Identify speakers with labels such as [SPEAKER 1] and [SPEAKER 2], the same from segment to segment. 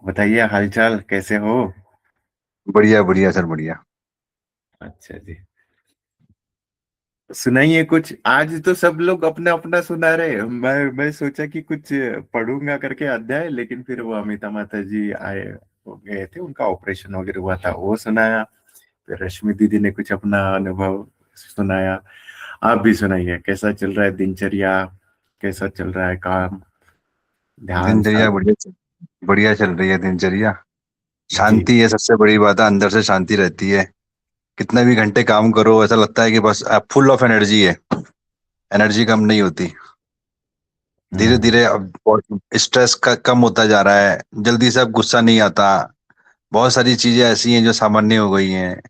[SPEAKER 1] बताइए हालचाल कैसे हो।
[SPEAKER 2] बढ़िया बढ़िया सर बढ़िया।
[SPEAKER 1] अच्छा जी। सुनाइए कुछ, आज तो सब लोग अपना अपना सुना रहे। मैं सोचा कि कुछ पढ़ूंगा करके अध्याय, लेकिन फिर वो अमिता माता जी आए, हो गए थे, उनका ऑपरेशन वगैरह हुआ था, वो सुनाया। फिर रश्मि दीदी ने कुछ अपना अनुभव सुनाया। आप भी सुनाइए, कैसा चल रहा है दिनचर्या, कैसा चल रहा है काम, ध्यान
[SPEAKER 2] दिनचर्या
[SPEAKER 1] साधना।
[SPEAKER 2] बढ़िया चल रही है दिनचर्या।
[SPEAKER 1] जी।
[SPEAKER 2] शांति है सबसे बड़ी बात है, अंदर से शांति रहती है। कितने भी घंटे काम करो ऐसा लगता है कि बस फुल ऑफ एनर्जी है। एनर्जी कम नहीं होती। धीरे
[SPEAKER 1] हम्म।
[SPEAKER 2] धीरे अब स्ट्रेस का कम होता जा रहा है। जल्दी से अब गुस्सा नहीं आता। बहुत सारी चीजें ऐसी हैं जो सामान्य हो गई हैं।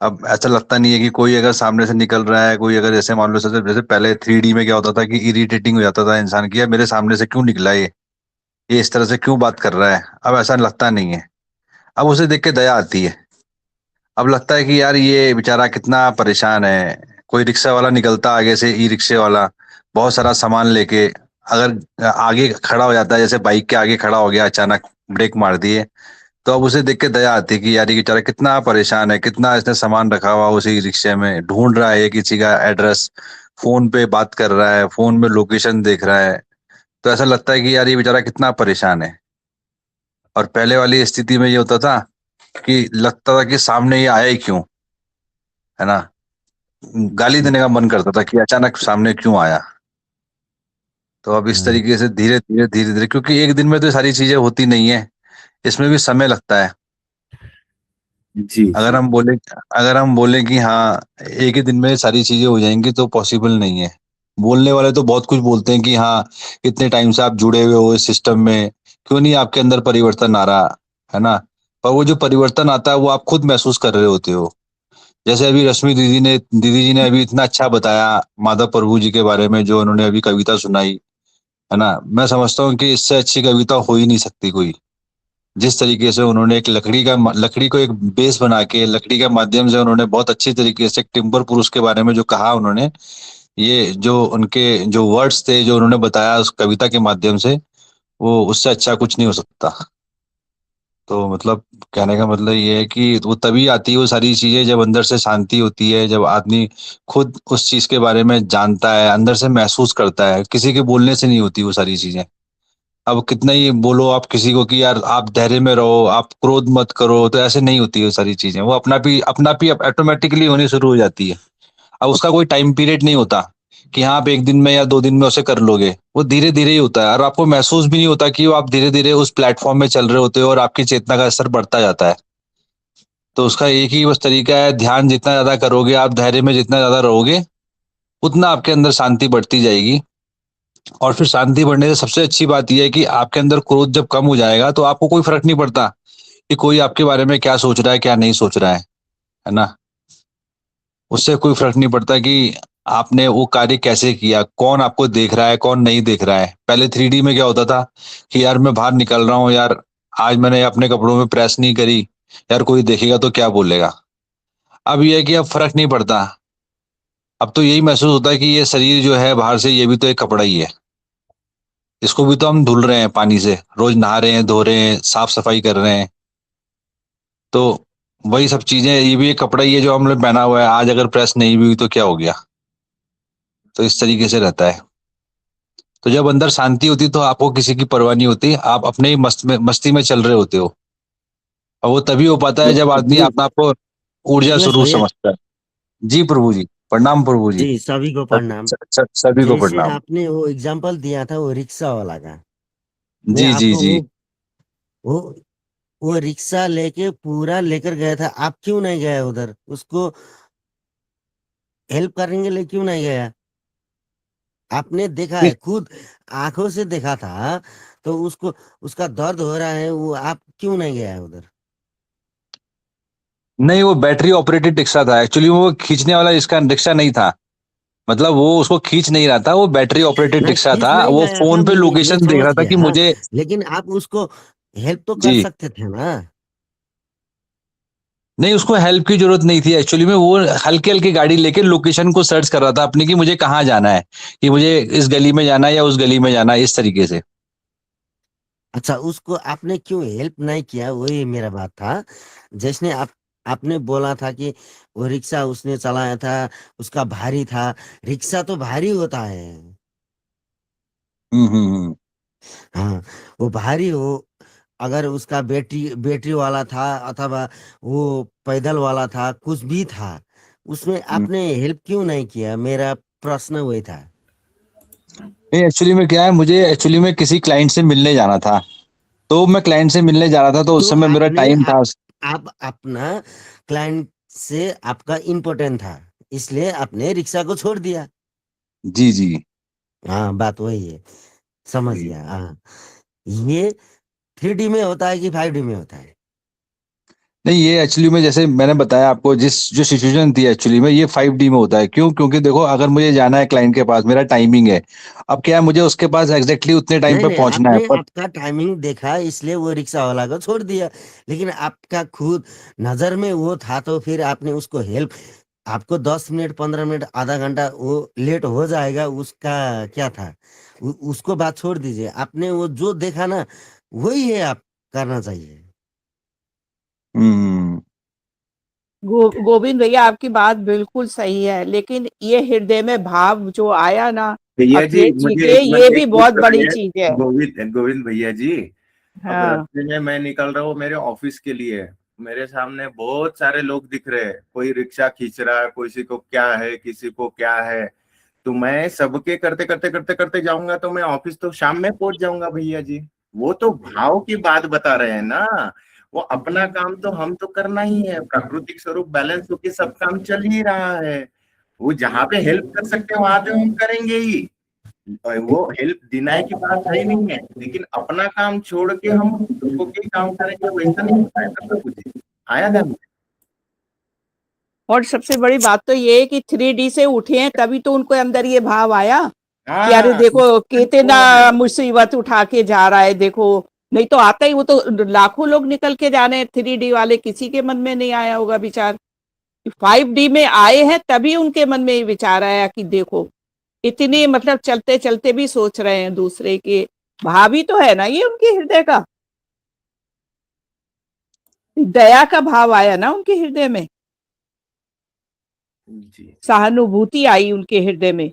[SPEAKER 2] अब ऐसा लगता नहीं है कि कोई अगर सामने से निकल रहा है, कोई अगर जैसे मान लो जैसे पहले 3D में क्या होता था कि इरिटेटिंग हो जाता था इंसान की, यार मेरे सामने से क्यों निकला ये इस तरह से क्यों बात कर रहा है। अब ऐसा लगता नहीं है। अब उसे देख के दया आती है। अब लगता है कि यार ये बेचारा कितना परेशान है। कोई रिक्शा वाला निकलता आगे से, ई रिक्शे वाला, बहुत सारा सामान लेके, अगर आगे खड़ा हो जाता है, जैसे बाइक के आगे खड़ा हो गया अचानक, ब्रेक मार दिए, तो अब उसे देख के दया आती है कि यार ये बेचारा कितना परेशान है, कितना इसने सामान रखा हुआ उसी रिक्शे में, ढूंढ रहा है ये किसी का एड्रेस, फोन पे बात कर रहा है, फोन में लोकेशन देख रहा है। तो ऐसा लगता है कि यार ये बेचारा कितना परेशान है। और पहले वाली स्थिति में ये होता था कि लगता था कि सामने ये आया ही क्यों, है ना। गाली देने का मन करता था कि अचानक सामने क्यों आया। तो अब इस
[SPEAKER 1] हम्म।
[SPEAKER 2] तरीके से धीरे धीरे, क्योंकि एक दिन में तो ये सारी चीजें होती नहीं है, इसमें भी समय लगता है।
[SPEAKER 1] जी
[SPEAKER 2] अगर
[SPEAKER 1] जी।
[SPEAKER 2] हम बोले अगर हम बोले कि हाँ एक ही दिन में सारी चीजें हो जाएंगी तो पॉसिबल नहीं है। बोलने वाले तो बहुत कुछ बोलते हैं कि हाँ इतने टाइम से आप जुड़े हुए हो इस सिस्टम में, क्यों नहीं आपके अंदर परिवर्तन आ रहा, है ना। पर वो जो परिवर्तन आता है वो आप खुद महसूस कर रहे होते हो। जैसे अभी रश्मि दीदी जी ने अभी इतना अच्छा बताया माधव प्रभु जी के बारे में, जो उन्होंने अभी कविता सुनाई, है ना। मैं समझता हूँ कि इससे अच्छी कविता हो ही नहीं सकती कोई। जिस तरीके से उन्होंने एक लकड़ी को एक बेस बना के, लकड़ी के माध्यम से उन्होंने बहुत अच्छी तरीके से एक टिम्बर पुरुष के बारे में जो कहा उन्होंने, ये जो उनके जो वर्ड्स थे जो उन्होंने बताया उस कविता के माध्यम से, वो उससे अच्छा कुछ नहीं हो सकता। तो मतलब कहने का मतलब ये है कि वो तभी आती है वो सारी चीजें जब अंदर से शांति होती है, जब आदमी खुद उस चीज के बारे में जानता है, अंदर से महसूस करता है। किसी के बोलने से नहीं होती वो सारी चीजें। अब कितना ही बोलो आप किसी को कि यार आप धैर्य में रहो, आप क्रोध मत करो, तो ऐसे नहीं होती वो सारी चीजें। वो अपना भी ऑटोमेटिकली होनी शुरू हो जाती है। अब उसका कोई टाइम पीरियड नहीं होता कि हाँ आप एक दिन में या 2 दिन में उसे कर लोगे। वो धीरे धीरे ही होता है, और आपको महसूस भी नहीं होता कि वो आप धीरे धीरे उस प्लेटफॉर्म में चल रहे होते हो और आपकी चेतना का स्तर बढ़ता जाता है। तो उसका एक ही बस तरीका है, ध्यान जितना ज्यादा करोगे आप, धैर्य में जितना ज्यादा रहोगे, उतना आपके अंदर शांति बढ़ती जाएगी। और फिर शांति बढ़ने से सबसे अच्छी बात यह है कि आपके अंदर क्रोध जब कम हो जाएगा तो आपको कोई फर्क नहीं पड़ता कि कोई आपके बारे में क्या सोच रहा है क्या नहीं सोच रहा है ना। उससे कोई फर्क नहीं पड़ता कि आपने वो कार्य कैसे किया, कौन आपको देख रहा है कौन नहीं देख रहा है। पहले 3D में क्या होता था कि यार मैं बाहर निकल रहा हूँ यार, आज मैंने अपने कपड़ों में प्रेस नहीं करी, यार कोई देखेगा तो क्या बोलेगा। अब यह है कि अब फर्क नहीं पड़ता। अब तो यही महसूस होता है कि ये शरीर जो है बाहर से, ये भी तो एक कपड़ा ही है। इसको भी तो हम धुल रहे हैं पानी से, रोज नहा रहे हैं, धो रहे हैं, साफ सफाई कर रहे हैं। तो वही सब चीजें, ये भी एक कपड़ा ही है जो हमने पहना हुआ है। आज अगर प्रेस नहीं भी हुई तो क्या हो गया। तो इस तरीके से रहता है। तो जब अंदर शांति होती तो आपको किसी की परवाह नहीं होती, आप अपने ही मस्ती में चल रहे होते हो। और वो तभी हो पाता है जब आदमी
[SPEAKER 1] जी।
[SPEAKER 2] अपना आपको ऊर्जा
[SPEAKER 1] रमेश
[SPEAKER 2] स्वरूप
[SPEAKER 1] भैया।
[SPEAKER 2] समझता है। जी प्रभु जी, प्रणाम प्रभु जी।
[SPEAKER 1] जी, सभी को प्रणाम।
[SPEAKER 2] सभी को
[SPEAKER 1] जैसे
[SPEAKER 2] प्रणाम।
[SPEAKER 1] आपने वो एग्जांपल दिया था वो रिक्शा वाला का, मैं
[SPEAKER 2] जी जी
[SPEAKER 1] आपको
[SPEAKER 2] जी।
[SPEAKER 1] वो वो रिक्शा लेके पूरा लेकर गया था, आप क्यों नहीं गए उधर उसको हेल्प करने के लिए, क्यों नहीं गया? आपने देखा है खुद, आंखों से देखा था, तो उसको उसका दर्द हो रहा है, वो आप क्यों नहीं गया उधर?
[SPEAKER 2] नहीं, वो बैटरी ऑपरेटेड रिक्शा था एक्चुअली, वो खींचने वाला इसका रिक्शा नहीं था। मतलब वो उसको खींच नहीं रहा था, वो बैटरी ऑपरेटेड
[SPEAKER 1] नहीं,
[SPEAKER 2] रिक्शा
[SPEAKER 1] खींच
[SPEAKER 2] था,
[SPEAKER 1] नहीं
[SPEAKER 2] वो
[SPEAKER 1] गया था,
[SPEAKER 2] फोन पे
[SPEAKER 1] मैं
[SPEAKER 2] लोकेशन देख
[SPEAKER 1] समझ
[SPEAKER 2] रहा था कि
[SPEAKER 1] गया,
[SPEAKER 2] मुझे।
[SPEAKER 1] लेकिन आप उसको हेल्प तो कर
[SPEAKER 2] जी।
[SPEAKER 1] सकते थे ना।
[SPEAKER 2] नहीं, उसको हेल्प की जरूरत नहीं थी एक्चुअली में। वो हल्की हल्की गाड़ी लेके लोकेशन को सर्च कर रहा था अपनी, कि मुझे कहाँ जाना है, कि मुझे इस गली में जाना है या उस गली में जाना है, इस तरीके से।
[SPEAKER 3] अच्छा, उसको आपने क्यों हेल्प नहीं किया, वही मेरा बात था। जैसे आपने बोला था कि वो रिक्शा उसने चलाया था, उसका भारी था। रिक्शा तो भारी होता है।
[SPEAKER 2] हम्म।
[SPEAKER 3] हाँ, वो भारी हो, अगर उसका बैटरी बैटरी वाला था अथवा वो पैदल वाला था, कुछ भी था, उसमें
[SPEAKER 2] हम्म।
[SPEAKER 3] आपने हेल्प क्यों नहीं किया, मेरा प्रश्न वही था।
[SPEAKER 2] नहीं, एक्चुअली में क्या है, मुझे एक्चुअली में किसी क्लाइंट से मिलने जाना था। तो मैं क्लाइंट से मिलने जा रहा था, तो उस
[SPEAKER 3] तो
[SPEAKER 2] समय मेरा
[SPEAKER 3] आपने
[SPEAKER 2] टाइम था।
[SPEAKER 3] आप अपना क्लाइंट से आपका इम्पोर्टेंट था, इसलिए आपने रिक्शा को छोड़ दिया।
[SPEAKER 2] जी जी।
[SPEAKER 3] हाँ, बात वही है, समझ
[SPEAKER 2] जी।
[SPEAKER 3] गया। हाँ, ये 3D में होता है कि 5D में होता है?
[SPEAKER 2] नहीं, ये एक्चुअली में जैसे मैंने बताया आपको, जिस जो सिचुएशन थी एक्चुअली में, ये 5D में होता है। क्यों? क्योंकि देखो, अगर मुझे जाना है क्लाइंट के पास, मेरा टाइमिंग है। अब क्या है, मुझे उसके पास एग्जैक्टली उतने टाइम
[SPEAKER 3] नहीं
[SPEAKER 2] पे
[SPEAKER 3] नहीं,
[SPEAKER 2] पहुंचना है,
[SPEAKER 3] आपने
[SPEAKER 2] पर
[SPEAKER 3] आपका टाइमिंग देखा इसलिए वो रिक्शा वाला को छोड़ दिया, लेकिन आपका खुद नजर में वो था तो फिर आपने उसको हेल्प। आपको 10 मिनट 15 मिनट आधा घंटा वो लेट हो जाएगा, उसका क्या था। उसको बात छोड़ दीजिए, आपने वो जो देखा ना, वही है आप करना चाहिए।
[SPEAKER 2] हम्म।
[SPEAKER 4] गोविंद भैया, आपकी बात बिल्कुल सही है, लेकिन ये हृदय में भाव जो आया ना,
[SPEAKER 1] भैया जी,
[SPEAKER 4] अपने जी
[SPEAKER 1] मुझे
[SPEAKER 4] के,
[SPEAKER 1] एक
[SPEAKER 4] ये
[SPEAKER 1] मिनट,
[SPEAKER 4] भी
[SPEAKER 1] एक
[SPEAKER 4] बहुत
[SPEAKER 1] मिनट
[SPEAKER 4] बड़ी
[SPEAKER 1] सुनिए।
[SPEAKER 4] चीज है।
[SPEAKER 1] गोविंद गोविंद भैया जी, अब
[SPEAKER 4] हाँ।
[SPEAKER 1] रास्ते में मैं निकल रहा हूँ मेरे ऑफिस के लिए। मेरे सामने बहुत सारे लोग दिख रहे हैं, कोई रिक्शा खींच रहा है, किसी को क्या है, किसी को क्या है। तो मैं सबके करते करते करते करते जाऊंगा तो मैं ऑफिस तो शाम में पहुंच जाऊंगा भैया जी। वो तो भाव की बात बता रहे हैं ना। वो अपना काम तो हम तो करना ही है, प्राकृतिक स्वरूप बैलेंस होके सब काम चल ही रहा है। वो जहाँ पे हेल्प कर सकते हैं वहां पे हम करेंगे ही। और वो हेल्प डिनाई की बात है ही नहीं है, लेकिन अपना काम छोड़ के हम दूसरों के काम करेंगे, वैसा नहीं होता है ना प्रभु जी। आया था मुझे।
[SPEAKER 4] और सबसे बड़ी बात तो ये है कि 3D से उठे हैं, तभी तो उनको अंदर ये भाव आया कि अरे
[SPEAKER 1] हाँ,
[SPEAKER 4] देखो कितना
[SPEAKER 1] वो है।
[SPEAKER 4] मुसीबत उठा के जा रहा है, देखो। नहीं तो आता ही, वो तो लाखों लोग निकल के जा रहे हैं 3D वाले, किसी के मन में नहीं आया होगा विचार। 5D में आए हैं तभी उनके मन में ये विचार आया कि देखो, इतनी मतलब चलते चलते भी सोच रहे हैं दूसरे के। भाव ही तो है ना ये उनके हृदय का, दया का भाव आया ना उनके हृदय में,
[SPEAKER 1] जी।
[SPEAKER 4] सहानुभूति आई उनके हृदय में।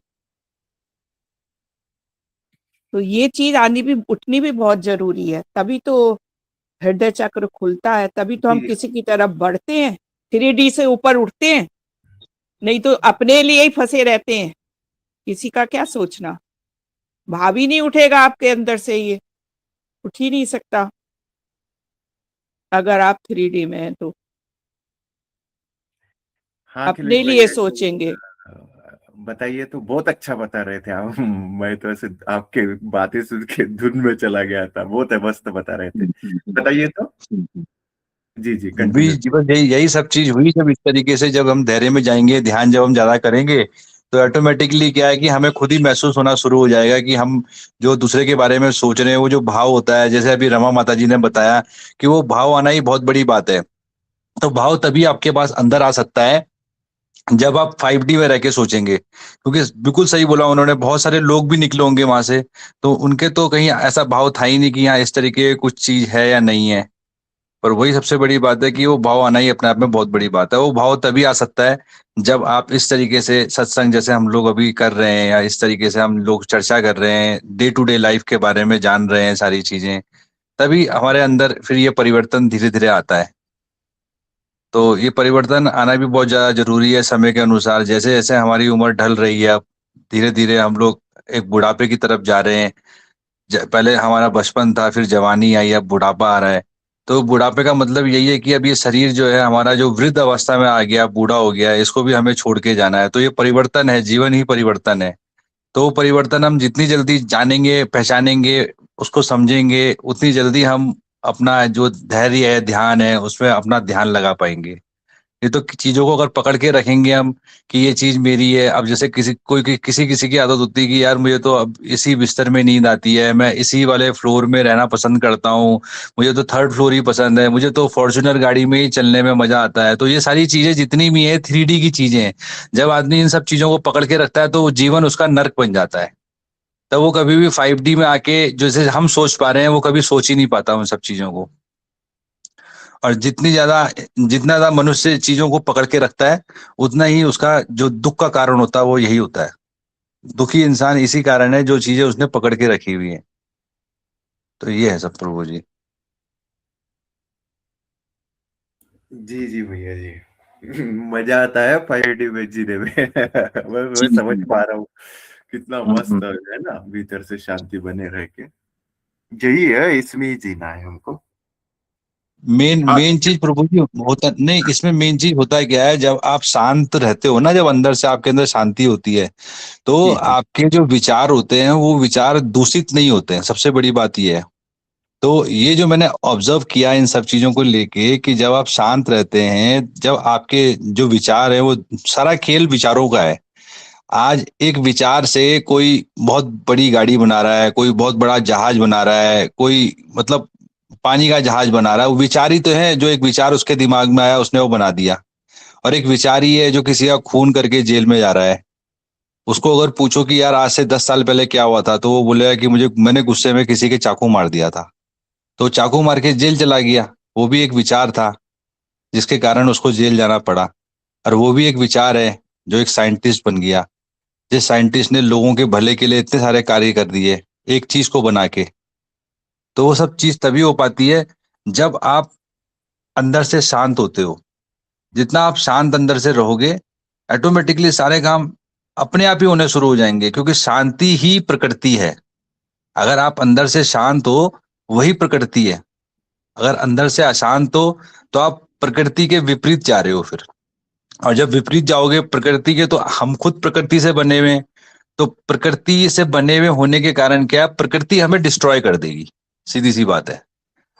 [SPEAKER 4] तो ये चीज आनी भी, उठनी भी बहुत जरूरी है, तभी तो हृदय चक्र खुलता है, तभी तो हम
[SPEAKER 1] जी।
[SPEAKER 4] किसी की तरफ बढ़ते हैं, 3D से ऊपर उठते हैं। नहीं तो अपने लिए ही फंसे रहते हैं, किसी का क्या सोचना। भाव ही नहीं उठेगा आपके अंदर से, ये उठ ही नहीं सकता अगर आप 3D में हैं तो।
[SPEAKER 1] हाँ
[SPEAKER 4] अपने
[SPEAKER 1] अखिलेश
[SPEAKER 4] लिए
[SPEAKER 1] भैया जी,
[SPEAKER 4] सोचेंगे।
[SPEAKER 1] बताइए तो बहुत अच्छा बता रहे थे आप। मैं तो ऐसे आपके बातें सुन के धुन में चला गया था, बहुत है, मस्त बता रहे थे। बताइए तो। जी जी,
[SPEAKER 2] भी
[SPEAKER 1] कंटिन्यू।
[SPEAKER 2] जीवन, यही यही सब चीज हुई जब इस तरीके से, जब हम धैर्य में जाएंगे, ध्यान जब हम ज्यादा करेंगे, तो ऑटोमेटिकली क्या है कि हमें खुद ही महसूस होना शुरू हो जाएगा कि हम जो दूसरे के बारे में सोच रहे हैं, वो जो भाव होता है, जैसे अभी रमा माता जी ने बताया कि वो भाव आना ही बहुत बड़ी बात है। तो भाव तभी आपके पास अंदर आ सकता है जब आप 5D में रह के सोचेंगे। क्योंकि बिल्कुल सही बोला उन्होंने, बहुत सारे लोग भी निकले होंगे वहां से, तो उनके तो कहीं ऐसा भाव था ही नहीं कि यहाँ इस तरीके की कुछ चीज है या नहीं है। पर वही सबसे बड़ी बात है कि वो भाव आना ही अपने आप में बहुत बड़ी बात है। वो भाव तभी आ सकता है जब आप इस तरीके से सत्संग जैसे हम लोग अभी कर रहे हैं, या इस तरीके से हम लोग चर्चा कर रहे हैं, डे टू डे लाइफ के बारे में जान रहे हैं सारी चीजें, तभी हमारे अंदर फिर ये परिवर्तन धीरे धीरे आता है। तो ये परिवर्तन आना भी बहुत ज्यादा जरूरी है समय के अनुसार। जैसे जैसे हमारी उम्र ढल रही है, अब धीरे धीरे हम लोग एक बुढ़ापे की तरफ जा रहे हैं। पहले हमारा बचपन था, फिर जवानी आई, अब बुढ़ापा आ रहा है। तो बुढ़ापे का मतलब यही है कि अब ये शरीर जो है हमारा, जो वृद्ध अवस्था में आ गया, बूढ़ा हो गया है, इसको भी हमें छोड़ के जाना है। तो ये परिवर्तन है, जीवन ही परिवर्तन है। तो वो परिवर्तन हम जितनी जल्दी जानेंगे, पहचानेंगे, उसको समझेंगे, उतनी जल्दी हम अपना जो धैर्य है, ध्यान है, उसमें अपना ध्यान लगा पाएंगे। ये तो चीजों को अगर पकड़ के रखेंगे हम कि ये चीज मेरी है। अब जैसे किसी किसी की आदत होती है कि यार मुझे तो अब इसी बिस्तर में नींद आती है, मैं इसी वाले फ्लोर में रहना पसंद करता हूँ, मुझे तो थर्ड फ्लोर ही पसंद है, मुझे तो फॉर्च्यूनर गाड़ी में ही चलने में मजा आता है। तो ये सारी चीजें जितनी भी है 3D की चीजें हैं। जब आदमी इन सब चीजों को पकड़ के रखता है तो जीवन उसका नर्क बन जाता है। तब वो कभी भी 5D में आके जैसे हम सोच पा रहे हैं वो कभी सोच ही नहीं पाता उन सब चीजों को। और जितना ज्यादा मनुष्य चीजों को पकड़ के रखता है, उतना ही उसका जो दुख का कारण होता है वो यही होता है। दुखी इंसान इसी कारण है जो चीजें उसने पकड़ के रखी हुई है। तो ये है सब प्रभु जी।
[SPEAKER 1] जी जी भैया जी। मजा आता है 5D में जीने में। मैं
[SPEAKER 2] जी
[SPEAKER 1] समझ
[SPEAKER 2] जी।
[SPEAKER 1] पा रहा हूँ कितना मस्त है ना, भीतर से शांति बने रह के। यही है, इसमें ही जीना है हमको।
[SPEAKER 2] मेन
[SPEAKER 1] और
[SPEAKER 2] मेन चीज प्रभु जी होता नहीं, इसमें मेन चीज होता है क्या है, जब आप शांत रहते हो ना, जब अंदर से आपके अंदर शांति होती है, तो
[SPEAKER 1] जी जी
[SPEAKER 2] आपके जो विचार होते हैं वो विचार दूषित नहीं होते हैं। सबसे बड़ी बात ये है। तो ये जो मैंने ऑब्जर्व किया इन सब चीजों को लेके, कि जब आप शांत रहते हैं, जब आपके जो विचार है वो, सारा खेल विचारों का है। आज एक विचार से कोई बहुत बड़ी गाड़ी बना रहा है, कोई बहुत बड़ा जहाज बना रहा है, कोई मतलब पानी का जहाज बना रहा है। वो विचार ही तो है, जो एक विचार उसके दिमाग में आया उसने वो बना दिया। और एक विचार ही है जो किसी का खून करके जेल में जा रहा है। उसको अगर पूछो कि यार आज से 10 साल पहले क्या हुआ था, तो वो बोलेगा कि मैंने गुस्से में किसी के चाकू मार दिया था। तो चाकू मार के जेल चला गया। वो भी एक विचार था जिसके कारण उसको जेल जाना पड़ा। और वो भी एक विचार है जो एक साइंटिस्ट बन गया, जिस साइंटिस्ट ने लोगों के भले के लिए इतने सारे कार्य कर दिए एक चीज को बना के। तो वो सब चीज तभी हो पाती है जब आप अंदर से शांत होते हो। जितना आप शांत अंदर से रहोगे, ऑटोमेटिकली सारे काम अपने आप ही होने शुरू हो जाएंगे, क्योंकि शांति ही प्रकृति है। अगर आप अंदर से शांत हो, वही प्रकृति है। अगर अंदर से अशांत हो, तो आप प्रकृति के विपरीत जा रहे हो फिर। और जब विपरीत जाओगे प्रकृति के, तो हम खुद प्रकृति से बने हुए हैं। तो प्रकृति से बने हुए होने के कारण क्या, प्रकृति हमें डिस्ट्रॉय कर देगी। सीधी सी बात है।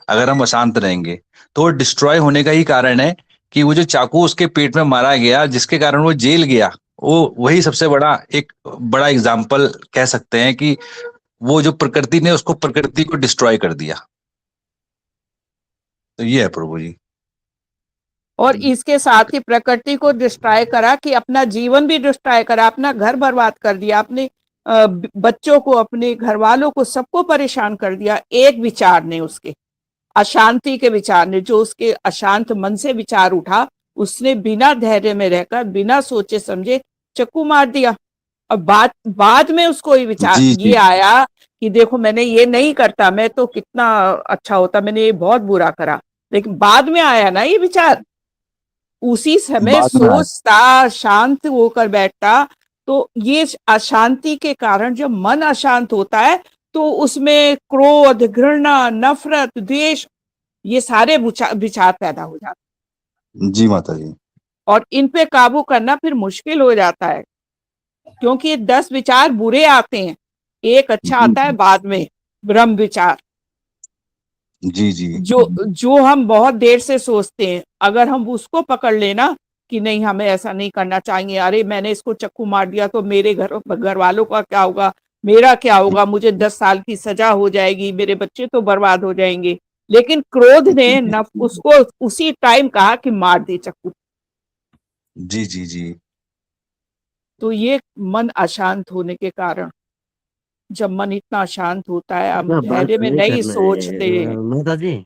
[SPEAKER 2] अगर हम अशांत रहेंगे, तो वो डिस्ट्रॉय होने का ही कारण है कि वो जो चाकू उसके पेट में मारा गया, जिसके कारण वो जेल गया, वो वही सबसे बड़ा एग्जाम्पल कह सकते हैं कि वो जो प्रकृति ने उसको, प्रकृति को डिस्ट्रॉय कर दिया। तो ये है प्रभु जी।
[SPEAKER 4] और इसके साथ ही प्रकृति को डिस्ट्रॉय करा कि अपना जीवन भी डिस्ट्रॉय करा, अपना घर बर्बाद कर दिया, अपने बच्चों को, अपने घर वालों को, सबको परेशान कर दिया एक विचार ने, उसके अशांति के विचार ने। जो उसके अशांत मन से विचार उठा, उसने बिना धैर्य में रहकर, बिना सोचे समझे चक्कू मार दिया। और बाद में उसको ये विचार
[SPEAKER 2] जी
[SPEAKER 4] ये
[SPEAKER 2] जी।
[SPEAKER 4] आया कि देखो मैंने ये नहीं करता, मैं तो कितना अच्छा होता, मैंने ये बहुत बुरा करा। लेकिन बाद में आया ना ये विचार, उसी समय
[SPEAKER 2] बाद में
[SPEAKER 4] सोचता, शांत होकर बैठता। तो ये अशांति के कारण जब मन अशांत होता है, तो उसमें क्रोध, घृणा, नफरत, द्वेष, ये सारे विचार पैदा हो जाते
[SPEAKER 2] जी माता जी।
[SPEAKER 4] हैं। और इन पे काबू करना फिर मुश्किल हो जाता है, क्योंकि ये 10 विचार बुरे आते हैं, एक अच्छा
[SPEAKER 2] जी
[SPEAKER 4] आता है बाद में, ब्रह्म विचार।
[SPEAKER 2] जी जी।
[SPEAKER 4] जो हम बहुत देर से सोचते हैं, अगर हम उसको पकड़ लेना कि नहीं हमें ऐसा नहीं करना चाहिए, अरे मैंने इसको चक्कू मार दिया तो मेरे घर वालों का क्या होगा, मेरा क्या होगा, मुझे 10 साल की सजा हो जाएगी, मेरे बच्चे तो बर्बाद हो जाएंगे। लेकिन क्रोध ने उसको उसी टाइम कहा कि मार दे चक्कू।
[SPEAKER 2] जी जी जी।
[SPEAKER 4] तो ये मन अशांत होने के कारण, जब मन इतना अशांत होता है, हम
[SPEAKER 3] इतना बात
[SPEAKER 4] धैर्य में
[SPEAKER 3] नहीं
[SPEAKER 4] नहीं
[SPEAKER 3] करना
[SPEAKER 4] सोचते।
[SPEAKER 3] है माता जी।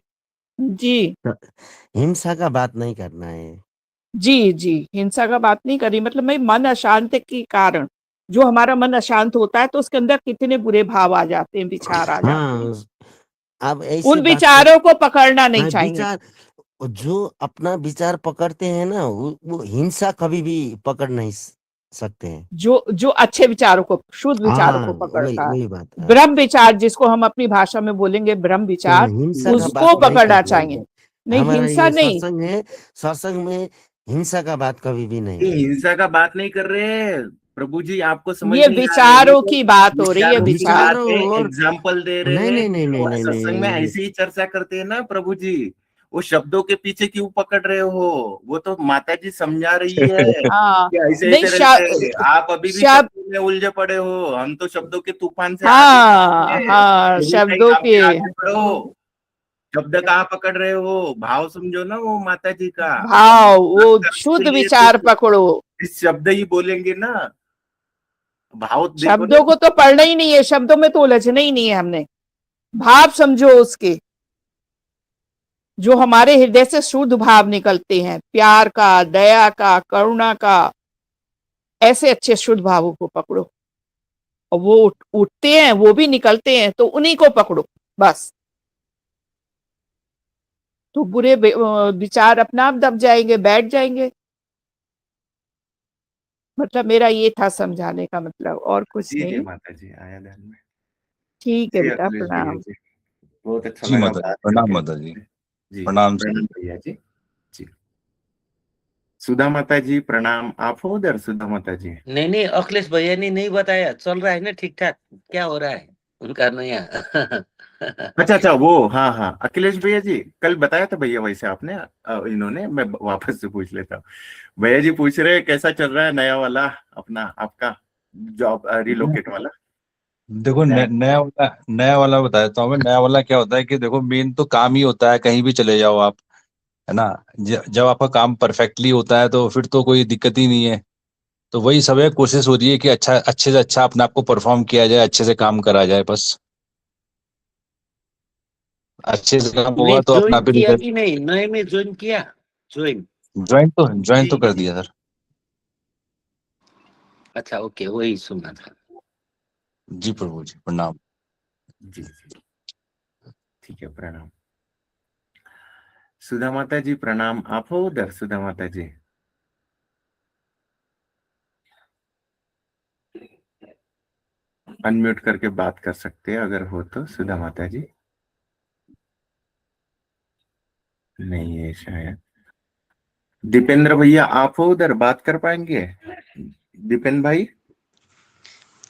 [SPEAKER 4] जी
[SPEAKER 3] हिंसा का बात नहीं करना है।
[SPEAKER 4] जी जी, हिंसा का बात नहीं करी, मतलब मैं मन अशांत के कारण, जो हमारा मन अशांत होता है तो उसके अंदर कितने बुरे भाव आ जाते हैं, विचार आ जाते हैं।
[SPEAKER 3] हाँ, अब ऐसी
[SPEAKER 4] उन
[SPEAKER 3] बात कर,
[SPEAKER 4] विचारों को पकड़ना नहीं
[SPEAKER 3] हाँ,
[SPEAKER 4] चाहिए।
[SPEAKER 3] विचार, जो अपना विचार पकड़ते हैं ना, वो हिंसा कभी भी पकड़ नहीं सकते हैं।
[SPEAKER 4] जो अच्छे विचारों को, शुद्ध विचारों
[SPEAKER 3] हाँ,
[SPEAKER 4] को
[SPEAKER 3] वही
[SPEAKER 4] पकड़ता है,
[SPEAKER 3] वही बात है।
[SPEAKER 4] ब्रह्म विचार जिसको हम अपनी भाषा में बोलेंगे ब्रह्म
[SPEAKER 3] तो
[SPEAKER 4] विचार,
[SPEAKER 3] हिंसा का बात
[SPEAKER 4] उसको
[SPEAKER 3] नहीं
[SPEAKER 4] पकड़ना
[SPEAKER 3] करना
[SPEAKER 4] चाहिए।
[SPEAKER 3] है।
[SPEAKER 4] नहीं,
[SPEAKER 3] हमारा
[SPEAKER 4] हिंसा
[SPEAKER 3] ये
[SPEAKER 4] नहीं।
[SPEAKER 3] सत्संग है, सत्संग में हिंसा का बात कभी भी नहीं
[SPEAKER 1] ये
[SPEAKER 3] है।
[SPEAKER 1] हिंसा का बात नहीं कर रहे हैं प्रभु जी, आपको समझ
[SPEAKER 4] ये
[SPEAKER 1] नहीं आ रहा है। ये
[SPEAKER 4] विचारों
[SPEAKER 1] तो
[SPEAKER 4] की बात हो रही है,
[SPEAKER 1] विचारों की
[SPEAKER 4] विचार।
[SPEAKER 1] बात है,
[SPEAKER 3] और
[SPEAKER 1] एग्जाम्पल दे रहे
[SPEAKER 3] नहीं
[SPEAKER 1] हैं।
[SPEAKER 3] नहीं नहीं नहीं नहीं
[SPEAKER 1] सत्संग में
[SPEAKER 3] नहीं,
[SPEAKER 1] ऐसे ही चर्चा करते हैं ना प्रभु जी। वो शब्दों के पीछे क्यों पकड़ रहे हो? वो तो माता जी समझा रही है
[SPEAKER 4] हाँ,
[SPEAKER 1] कि ऐसे
[SPEAKER 4] नहीं,
[SPEAKER 1] ऐसे रहते हैं। आप अभी भी
[SPEAKER 4] शब्द,
[SPEAKER 1] शब्दों में उलझे पड़े हो। हम तो शब्दों के तूफान से आगे
[SPEAKER 4] हाँ
[SPEAKER 1] हैं।
[SPEAKER 4] हाँ,
[SPEAKER 1] कहीं कहीं
[SPEAKER 4] शब्दों
[SPEAKER 1] आप
[SPEAKER 4] के
[SPEAKER 1] भी आगे बढ़ो। शब्द कहाँ पकड़ रहे हो? भाव समझो ना वो माता जी का।
[SPEAKER 4] भाव, वो
[SPEAKER 1] करने के
[SPEAKER 4] शुद्ध
[SPEAKER 1] लिए
[SPEAKER 4] विचार
[SPEAKER 1] तो
[SPEAKER 4] पकड़ो।
[SPEAKER 1] इस शब्द ही बोलेंगे ना। भाव देखो ना।
[SPEAKER 4] शब्दों को तो पढ़ना ही नहीं है, शब्दों में तो उलझना ही नहीं है हमने, भाव समझो उसके, जो हमारे हृदय से शुद्ध भाव निकलते हैं, प्यार का, दया का, करुणा का, ऐसे अच्छे शुद्ध भावों को पकड़ो, और वो उठते हैं, वो भी निकलते हैं, तो उन्हीं को पकड़ो बस। तो बुरे विचार अपना आप दब जाएंगे, बैठ जाएंगे। मतलब मेरा ये था समझाने का मतलब, और कुछ
[SPEAKER 1] जी जी
[SPEAKER 4] नहीं।
[SPEAKER 1] माता जी, आया ध्यान में।
[SPEAKER 4] ठीक है
[SPEAKER 1] जी
[SPEAKER 4] बेटा,
[SPEAKER 1] अखिलेश भैया
[SPEAKER 4] प्रणाम।
[SPEAKER 1] जी, बहुत अच्छा
[SPEAKER 2] जी
[SPEAKER 1] लगा
[SPEAKER 2] माता जी,
[SPEAKER 1] बात
[SPEAKER 2] प्रणाम
[SPEAKER 1] करके।
[SPEAKER 2] माता जी।
[SPEAKER 1] जी
[SPEAKER 2] प्रणाम सर।
[SPEAKER 1] प्रणाम भैया जी। जी सुधा माता जी प्रणाम। आप हो उधर सुधा माता जी?
[SPEAKER 5] नहीं नहीं, अखिलेश भैया ने नहीं बताया, चल रहा है ना ठीक ठाक, क्या हो रहा है उनका नया?
[SPEAKER 1] अच्छा अच्छा, वो हाँ हाँ, अखिलेश भैया जी कल बताया था भैया, वैसे आपने इन्होंने, मैं वापस से पूछ लेता हूँ। भैया जी पूछ रहे हैं कैसा चल रहा है नया वाला अपना आपका जॉब रिलोकेट वाला?
[SPEAKER 2] देखो नया वाला बता देता हूँ मैं। नया वाला क्या होता है कि देखो मेन तो काम ही होता है, कहीं भी चले जाओ आप, है ना। जब आपका काम परफेक्टली होता है तो फिर तो कोई दिक्कत ही नहीं है। तो वही सब है, कोशिश हो रही है कि अच्छा, अच्छे से अच्छा अपने आप को परफॉर्म किया जाए, अच्छे से काम करा जाए बस। अच्छे से काम
[SPEAKER 5] नहीं,
[SPEAKER 2] होगा तो अपना
[SPEAKER 5] ज्वाइन
[SPEAKER 2] भी
[SPEAKER 5] किया
[SPEAKER 2] रिजल्ट।
[SPEAKER 5] कि नहीं, नए में ज्वाइन किया? ज्वाइन?
[SPEAKER 2] ज्वाइन तो कर दिया सर।
[SPEAKER 5] अच्छा ओके, वही सुनना था।
[SPEAKER 2] जी प्रभु जी, प्रणाम।
[SPEAKER 1] जी जी ठीक है, प्रणाम। सुधा माता जी प्रणाम। आप हो उधर सुधा माता जी? अनम्यूट करके बात कर सकते हैं अगर हो तो सुधा माता जी। नहीं है शायद। दीपेंद्र भैया आप हो उधर, बात कर पाएंगे? दीपेंद्र भाई।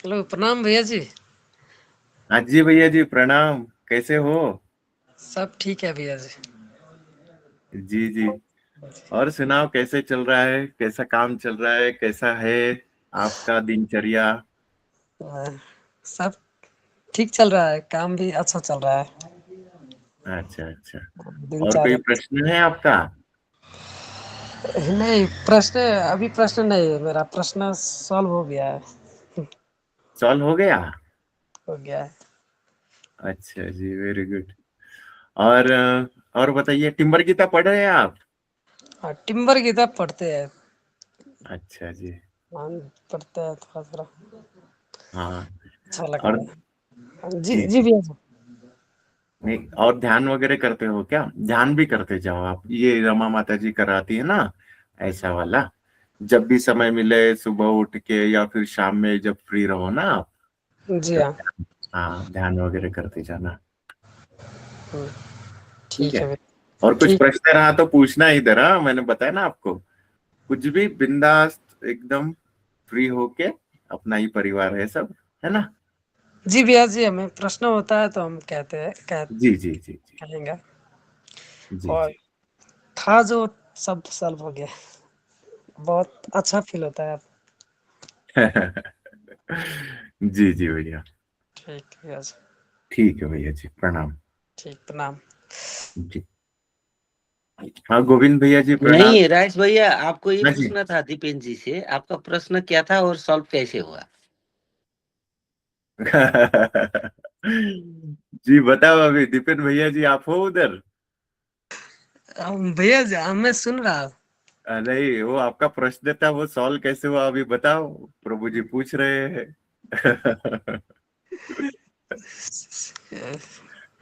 [SPEAKER 6] हेलो, प्रणाम भैया जी।
[SPEAKER 1] हाँ जी भैया जी प्रणाम, कैसे हो?
[SPEAKER 6] सब ठीक है भैया जी।
[SPEAKER 1] जी जी। और सुनाओ कैसे चल रहा है, कैसा काम चल रहा है, कैसा है आपका दिनचर्या?
[SPEAKER 6] सब ठीक चल रहा है, काम भी अच्छा चल रहा है।
[SPEAKER 1] अच्छा अच्छा। और कोई
[SPEAKER 6] दिनचर्या
[SPEAKER 1] प्रश्न है आपका?
[SPEAKER 6] नहीं, प्रश्न अभी प्रश्न नहीं है मेरा, प्रश्न सॉल्व हो गया है।
[SPEAKER 1] सॉल्व हो गया?
[SPEAKER 6] हो गया है।
[SPEAKER 1] अच्छा जी, वेरी गुड। और बताइए, टिम्बर गीता पढ़ रहे हैं आप?
[SPEAKER 6] हाँ, टिम्बर गीता पढ़ते हैं।
[SPEAKER 1] अच्छा जी।
[SPEAKER 6] हाँ, पढ़ते हैं थोड़ा थोड़ा,
[SPEAKER 1] हाँ।
[SPEAKER 6] अच्छा लगता
[SPEAKER 1] और
[SPEAKER 6] है। हाँ, जी
[SPEAKER 1] जी
[SPEAKER 6] जी
[SPEAKER 1] जी।
[SPEAKER 6] भैया जी।
[SPEAKER 1] नहीं, और ध्यान वगैरह करते हो क्या? ध्यान भी करते जाओ आप, ये रमा माता जी कराती है ना, ऐसा वाला। जब भी समय मिले सुबह उठ के या फिर शाम में जब फ्री रहो ना आप,
[SPEAKER 6] जी
[SPEAKER 1] तो
[SPEAKER 6] हाँ।
[SPEAKER 1] हाँ ध्यान वगैरह करते जाना।
[SPEAKER 6] हम्म,
[SPEAKER 1] ठीक
[SPEAKER 6] ठीक
[SPEAKER 1] है।
[SPEAKER 6] है भैया।
[SPEAKER 1] और कुछ
[SPEAKER 6] ठीक।
[SPEAKER 1] प्रश्न रहा तो पूछना इधर, हाँ मैंने बताया ना आपको, कुछ भी बिंदास एकदम फ्री होके, अपना ही परिवार है सब, है ना?
[SPEAKER 6] जी भैया जी, हमें प्रश्न होता है तो हम
[SPEAKER 1] जी जी जी जी
[SPEAKER 6] कहेंगे।
[SPEAKER 1] जी
[SPEAKER 6] और
[SPEAKER 1] जी।
[SPEAKER 6] था जो सब सॉल्व हो गया, बहुत अच्छा फील होता है।
[SPEAKER 1] जी जी भैया।
[SPEAKER 6] ठीक है भैया जी।
[SPEAKER 1] ठीक है भैया जी, प्रणाम।
[SPEAKER 6] ठीक, प्रणाम।
[SPEAKER 1] जी। हाँ गोविंद भैया जी प्रणाम।
[SPEAKER 5] नहीं राजेश भैया, आपको ये
[SPEAKER 1] हाँ जी।
[SPEAKER 5] पूछना था दीपेन जी से, आपका प्रश्न क्या था और सॉल्व कैसे हुआ?
[SPEAKER 1] जी बताओ अभी, दीपेन भैया जी आप हो उधर?
[SPEAKER 6] भैया जी, मैं सुन रहा हूँ।
[SPEAKER 1] नहीं, वो आपका प्रश्न था वो सॉल्व कैसे हुआ अभी बताओ, प्रभु जी पूछ रहे हैं।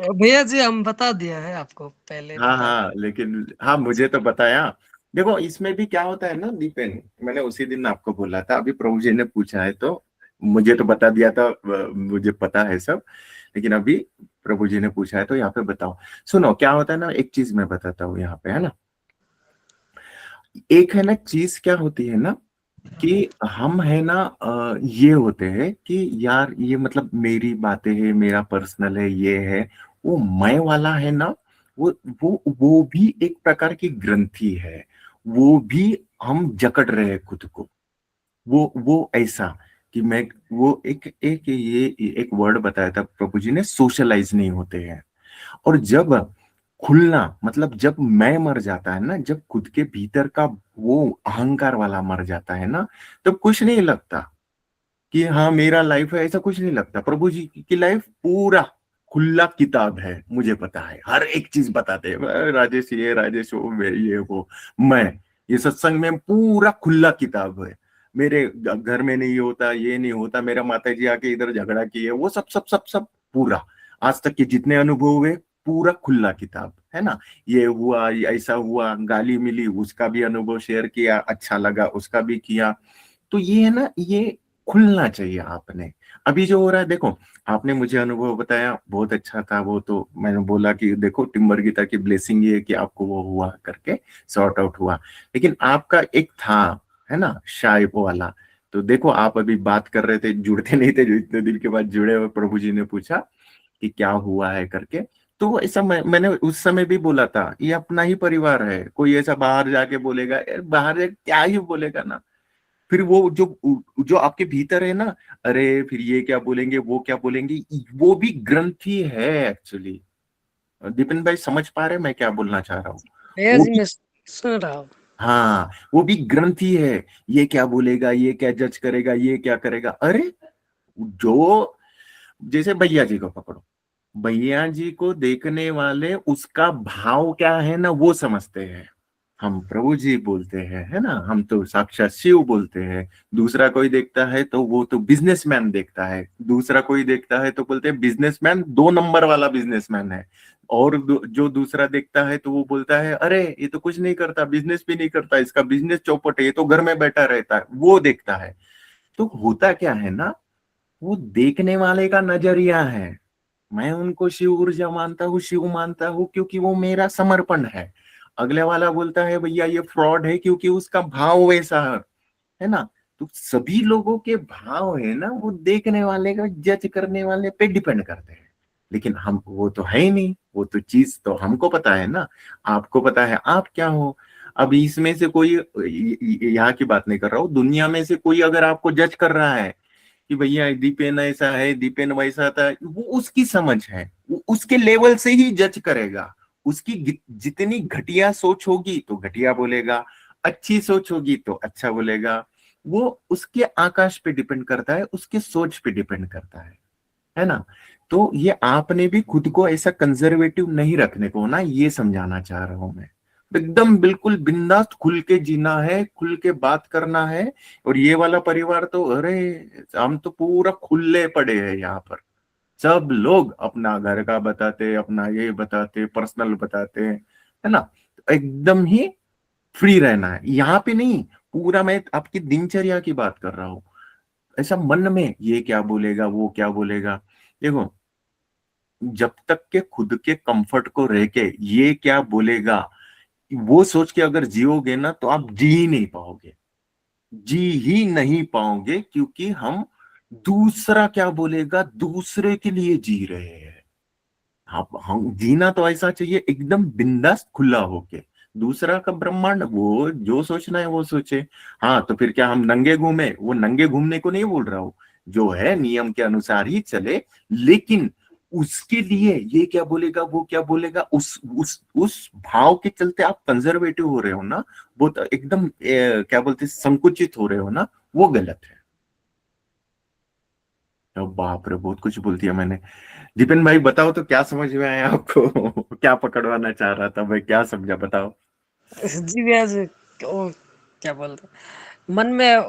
[SPEAKER 6] भैया जी, हम बता दिया है आपको, पहले
[SPEAKER 1] हाँ
[SPEAKER 6] बता
[SPEAKER 1] हाँ, लेकिन हाँ मुझे तो बताया। देखो इसमें भी क्या होता है ना दीपेन, मैंने उसी दिन आपको बोला था, अभी प्रभु जी ने पूछा है तो मुझे तो बता दिया था, मुझे पता है सब, लेकिन अभी प्रभु जी ने पूछा है तो यहाँ पे बताओ। सुनो क्या होता है ना, एक चीज मैं बताता हूँ यहाँ पे, है ना। एक है ना चीज क्या होती है ना, कि हम है ना ये होते हैं कि यार ये मतलब मेरी बातें है, मेरा पर्सनल है, ये है, वो मैं वाला है ना, वो वो भी एक प्रकार की ग्रंथि है, वो भी हम जकड़ रहे हैं खुद को। वो ऐसा कि मैं, वो एक ये एक वर्ड बताया था प्रभु जी ने, सोशलाइज नहीं होते हैं। और जब खुलना, मतलब जब मैं मर जाता है ना, जब खुद के भीतर का वो अहंकार वाला मर जाता है ना, तब कुछ नहीं लगता। कि हाँ मेरा लाइफ है, ऐसा कुछ नहीं लगता। प्रभु जी की लाइफ पूरा खुला किताब है, मुझे पता है, हर एक चीज बताते हैं। राजेश ये, राजेश वो, ये वो, मैं ये सत्संग में पूरा खुला किताब है। मेरे घर में नहीं होता, ये नहीं होता, मेरा माता जी आके इधर झगड़ा किए, वो सब सब सब सब पूरा आज तक के जितने अनुभव हुए पूरा खुला किताब है ना। ये हुआ, ये ऐसा हुआ, गाली मिली, उसका भी अनुभव शेयर किया, अच्छा लगा उसका भी किया। तो ये है ना, ये खुलना चाहिए आपने। अभी जो हो रहा है देखो, आपने मुझे अनुभव बताया, बहुत अच्छा था वो, तो मैंने बोला कि देखो टिम्बर गीता की ब्लेसिंग ये है कि आपको वो हुआ करके सॉर्ट आउट हुआ। लेकिन आपका एक था, है ना, शाइप वाला। तो देखो आप अभी बात कर रहे थे, जुड़ते नहीं थे, जो इतने दिन के बाद जुड़े हुए, प्रभु जी ने पूछा कि क्या हुआ है करके। तो ऐसा मैंने उस समय भी बोला था, ये अपना ही परिवार है, कोई ऐसा बाहर जाके बोलेगा, बाहर जाके क्या ही बोलेगा ना। फिर वो जो जो आपके भीतर है ना, अरे फिर ये क्या बोलेंगे, वो क्या बोलेंगे, वो भी ग्रंथि है एक्चुअली। दीपन भाई समझ पा रहे हैं मैं क्या बोलना चाह रहा हूँ?
[SPEAKER 6] भैया
[SPEAKER 1] वो
[SPEAKER 6] जी
[SPEAKER 1] भी,
[SPEAKER 6] मैं सुन रहा हूँ।
[SPEAKER 1] हाँ वो भी ग्रंथि है। ये क्या बोलेगा, ये क्या जज करेगा, ये क्या करेगा, अरे जो, जैसे भैया जी को पकड़ो, भैया जी को देखने वाले उसका भाव क्या है ना वो समझते हैं। हम प्रभु जी बोलते हैं, है ना, हम तो साक्षात शिव बोलते हैं। दूसरा कोई देखता है तो वो तो बिजनेसमैन देखता है, दूसरा कोई देखता है तो बोलते हैं बिजनेसमैन, 2 नंबर वाला बिजनेसमैन है। और जो दूसरा देखता है तो वो बोलता है अरे ये तो कुछ नहीं करता, बिजनेस भी नहीं करता, इसका बिजनेस चौपट है, ये तो घर में बैठा रहता है, वो देखता है। तो होता क्या है ना, वो देखने वाले का नजरिया है। मैं उनको शिव ऊर्जा मानता हूँ, शिव मानता हूँ क्योंकि वो मेरा समर्पण है। अगले वाला बोलता है भैया ये फ्रॉड है क्योंकि उसका भाव वैसा है ना। तो सभी लोगों के भाव है ना, वो देखने वाले का, जज करने वाले पे डिपेंड करते हैं। लेकिन हम वो तो है ही नहीं, वो तो चीज तो हमको पता है ना, आपको पता है आप क्या हो। अब इसमें से कोई, यहाँ की बात नहीं कर रहा हूँ, दुनिया में से कोई अगर आपको जज कर रहा है कि भैया दीपेन ऐसा है, दीपेन वैसा था, वो उसकी समझ है, वो उसके लेवल से ही जज करेगा। उसकी जितनी घटिया सोच होगी तो घटिया बोलेगा, अच्छी सोच होगी तो अच्छा बोलेगा। वो उसके आकाश पे डिपेंड करता है, उसके सोच पे डिपेंड करता है ना। तो ये आपने भी खुद को ऐसा कंजर्वेटिव नहीं रखने को ना, ये समझाना चाह रहा हूं मैं। एकदम बिल्कुल बिंदास खुल के जीना है, खुल के बात करना है। और ये वाला परिवार तो अरे, हम तो पूरा खुले पड़े हैं यहाँ पर। सब लोग अपना घर का बताते, अपना ये बताते, पर्सनल बताते, है ना। तो एकदम ही फ्री रहना है यहाँ पे, नहीं पूरा। मैं आपकी दिनचर्या की बात कर रहा हूँ। ऐसा मन में ये क्या बोलेगा, वो क्या बोलेगा, देखो जब तक के खुद के कंफर्ट को रह के ये क्या बोलेगा वो सोच के अगर जियोगे ना, तो आप जी ही नहीं पाओगे, जी ही नहीं पाओगे। क्योंकि हम दूसरा क्या बोलेगा, दूसरे के लिए जी रहे हैं। हम जीना तो ऐसा चाहिए एकदम बिंदास खुला होके। दूसरा का ब्रह्मांड, वो जो सोचना है वो सोचे। हाँ तो फिर क्या हम नंगे घूमे, वो नंगे घूमने को नहीं बोल रहा हूँ, जो है नियम के अनुसार ही चले। लेकिन उसके लिए ये क्या बोलेगा, वो क्या बोलेगा, उस भाव के चलते आप कंजर्वेटिव हो रहे हो ना, बहुत एकदम क्या बोलते संकुचित हो रहे हो ना, वो गलत है। तो बाप रे, बहुत कुछ बोल दिया मैंने। दीपेन भाई बताओ तो, क्या समझ में आया आपको? क्या पकड़वाना चाह रहा था मैं, क्या समझा बताओ।
[SPEAKER 6] जी भैया जी, वो क्या बोलते हैं, मन में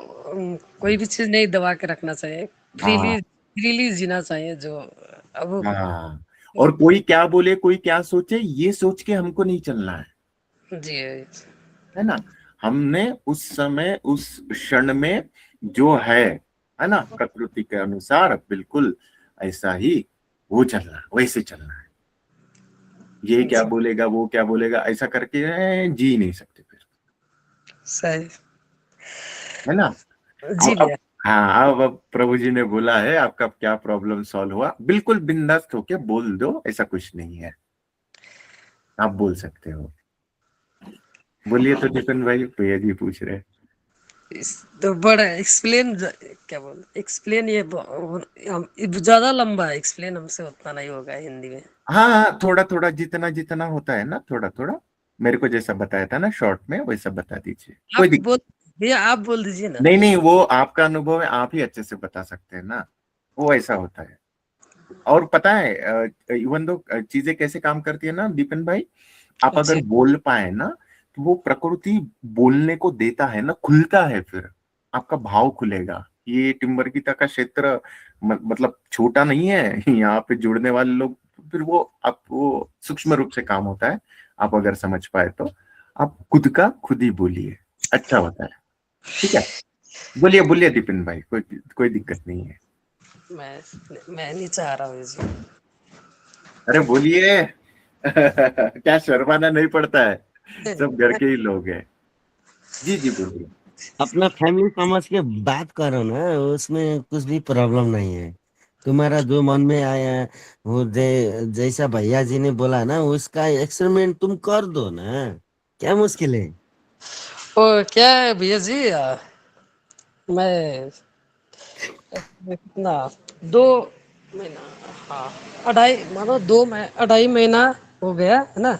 [SPEAKER 6] कोई भी चीज नहीं दबा के रखना चाहिए,
[SPEAKER 1] हाँ
[SPEAKER 6] फ्रीली फ्रीली जीना चाहिए। जो अब
[SPEAKER 1] हाँ, और कोई क्या बोले, कोई क्या सोचे, ये सोच के हमको नहीं चलना
[SPEAKER 6] जी
[SPEAKER 1] है ना। हमने उस समय, उस क्षण में जो है ना, प्रकृति के अनुसार बिल्कुल ऐसा ही वो चलना है, वैसे चलना है। ये क्या
[SPEAKER 6] जी
[SPEAKER 1] बोलेगा, वो क्या बोलेगा, ऐसा करके जी नहीं सकते फिर,
[SPEAKER 6] सही।
[SPEAKER 1] है ना।
[SPEAKER 6] जी
[SPEAKER 1] अब
[SPEAKER 6] भैया।
[SPEAKER 1] हाँ, अब प्रभु जी ने बोला है आपका क्या प्रॉब्लम सॉल्व हुआ, बिल्कुल बिंदास होके बोल दो, ऐसा कुछ नहीं है, आप बोल सकते हो। बोलिए तो जितन भाई, भैया जी पूछ रहे हैं।
[SPEAKER 6] तो बड़ा एक्सप्लेन, क्या बोल एक्सप्लेन, ये हम ज्यादा लंबा है एक्सप्लेन, हमसे उतना नहीं होगा हिंदी में।
[SPEAKER 1] हाँ हाँ, थोड़ा थोड़ा जितना जितना होता है ना, थोड़ा थोड़ा मेरे को जैसा बताया था ना शॉर्ट में, वैसा बता दीजिए, कोई
[SPEAKER 6] आप
[SPEAKER 1] दिक्कत।
[SPEAKER 6] भैया आप बोल दीजिए ना।
[SPEAKER 1] नहीं नहीं, वो आपका अनुभव है, आप ही अच्छे से बता सकते हैं ना, वो ऐसा होता है। और पता है इवन दो चीजें कैसे काम करती है ना दीपन भाई, आप अगर
[SPEAKER 6] जी
[SPEAKER 1] बोल पाए ना तो वो प्रकृति बोलने को देता है ना, खुलता है, फिर आपका भाव खुलेगा। ये टिम्बरगीता का क्षेत्र मतलब छोटा नहीं है, यहाँ पे जुड़ने वाले लोग, फिर वो आप वो सूक्ष्म रूप से काम होता है। आप अगर समझ पाए तो आप खुद का खुद ही बोलिए, अच्छा होता है। ठीक है, बोलिए बोलिए दीपन भाई, कोई कोई दिक्कत नहीं है।
[SPEAKER 6] मैं मैं नहीं चाह रहा हूँ जी।
[SPEAKER 1] अरे बोलिए। क्या शर्माना नहीं पड़ता है, सब घर के ही लोग हैं। जी जी बोलिए।
[SPEAKER 3] अपना फैमिली समझ के बात करो ना, उसमें कुछ भी प्रॉब्लम नहीं है। तुम्हारा जो मन में आया वो जैसा भैया जी ने बोला ना, उसका एक्सपेरिमेंट तुम कर दो ना, क्या मुश्किल है।
[SPEAKER 6] और क्या है भैया जी, मैं कितना 2 महीना, हाँ अढ़ाई, मानो 2 अढ़ाई महीना हो गया है ना।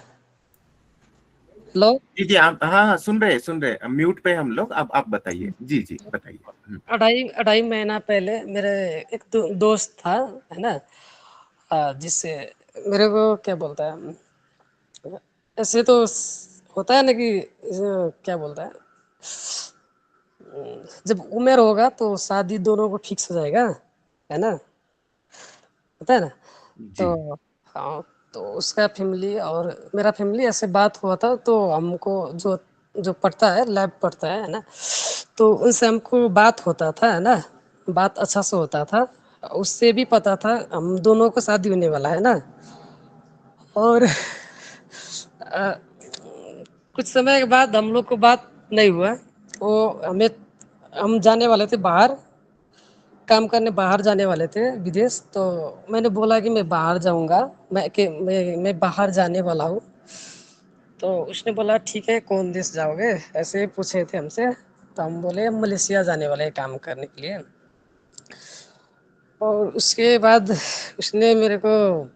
[SPEAKER 6] हेलो।
[SPEAKER 1] जी जी, आप हाँ हाँ सुन रहे हैं, म्यूट पे हम लोग। अब आप बताइए, जी जी बताइए।
[SPEAKER 6] अढ़ाई अढ़ाई महीना पहले मेरे एक दोस्त था, है ना, जिससे मेरे को क्या बोलता है, ऐसे तो होता है ना कि क्या बोलता है, जब उम्र होगा तो शादी दोनों को फिक्स हो जाएगा, है ना, होता है ना।
[SPEAKER 1] जी
[SPEAKER 6] तो हाँ, तो उसका फैमिली और मेरा फैमिली ऐसे बात हुआ था, तो हमको जो जो पढ़ता है, लैब पढ़ता है ना, तो उनसे हमको बात होता था, है ना, बात अच्छा से होता था। उससे भी पता था हम दोनों को शादी होने वाला है ना। और कुछ समय के बाद हम लोग को बात नहीं हुआ। वो हमें हम जाने वाले थे बाहर, काम करने बाहर जाने वाले थे विदेश। तो मैंने बोला कि मैं बाहर जाऊंगा, मैं बाहर जाने वाला हूँ। तो उसने बोला ठीक है, कौन देश जाओगे, ऐसे पूछे थे हमसे। तो हम बोले हम मलेशिया जाने वाले हैं काम करने के लिए। और उसके बाद उसने मेरे को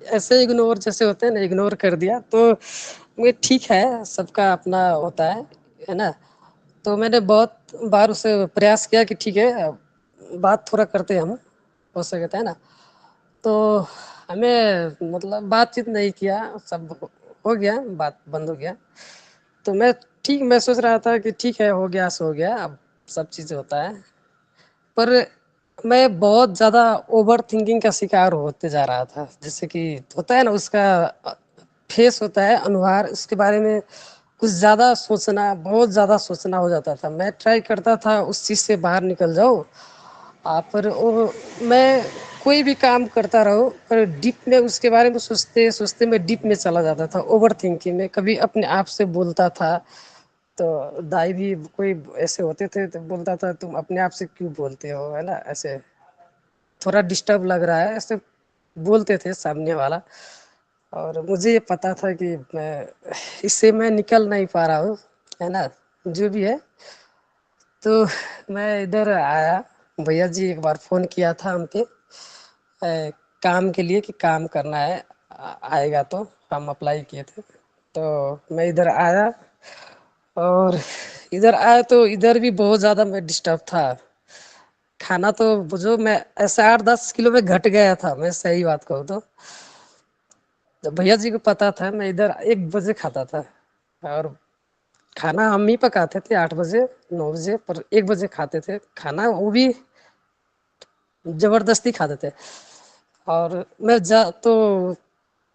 [SPEAKER 6] ऐसे इग्नोर जैसे होते हैं ना, इग्नोर कर दिया। तो मैं ठीक है, सबका अपना होता है ना। तो मैंने बहुत बार उसे प्रयास किया कि ठीक है, बात थोड़ा करते हम, हो सकता है ना। तो हमें मतलब बातचीत नहीं किया, सब हो गया, बात बंद हो गया। तो मैं सोच रहा था कि ठीक है, हो गया सो हो गया, अब सब चीज़ होता है। पर मैं बहुत ज़्यादा ओवर थिंकिंग का शिकार होते जा रहा था। जैसे कि होता है ना, उसका फेस होता है, अनुहार, उसके बारे में कुछ ज़्यादा सोचना, बहुत ज़्यादा सोचना हो जाता था। मैं ट्राई करता था उस चीज़ से बाहर निकल जाऊँ, पर वो मैं कोई भी काम करता रहूँ, पर डीप में उसके बारे में सोचते सोचते मैं डीप में चला जाता था, ओवर थिंकिंग में। कभी अपने आप से बोलता था। तो दाई भी कोई ऐसे होते थे तो बोलता था तुम अपने आप से क्यों बोलते हो, है ना, ऐसे थोड़ा डिस्टर्ब लग रहा है, ऐसे बोलते थे सामने वाला। और मुझे ये पता था कि मैं इससे मैं निकल नहीं पा रहा हूँ, है ना, जो भी है। तो मैं इधर आया, भैया जी एक बार फ़ोन किया था हमके काम के लिए कि काम करना है, आएगा। तो हम अप्लाई किए थे। तो मैं इधर आया, और इधर आया तो इधर भी बहुत ज़्यादा मैं डिस्टर्ब था। खाना तो जो मैं ऐसे 8-10 किलो में घट गया था, मैं सही बात कहूँ तो। जब भैया जी को पता था, मैं इधर 1 बजे खाता था। और खाना हम ही पकाते थे 8 बजे 9 बजे, पर 1 बजे खाते थे खाना, वो भी जबरदस्ती खाते थे। और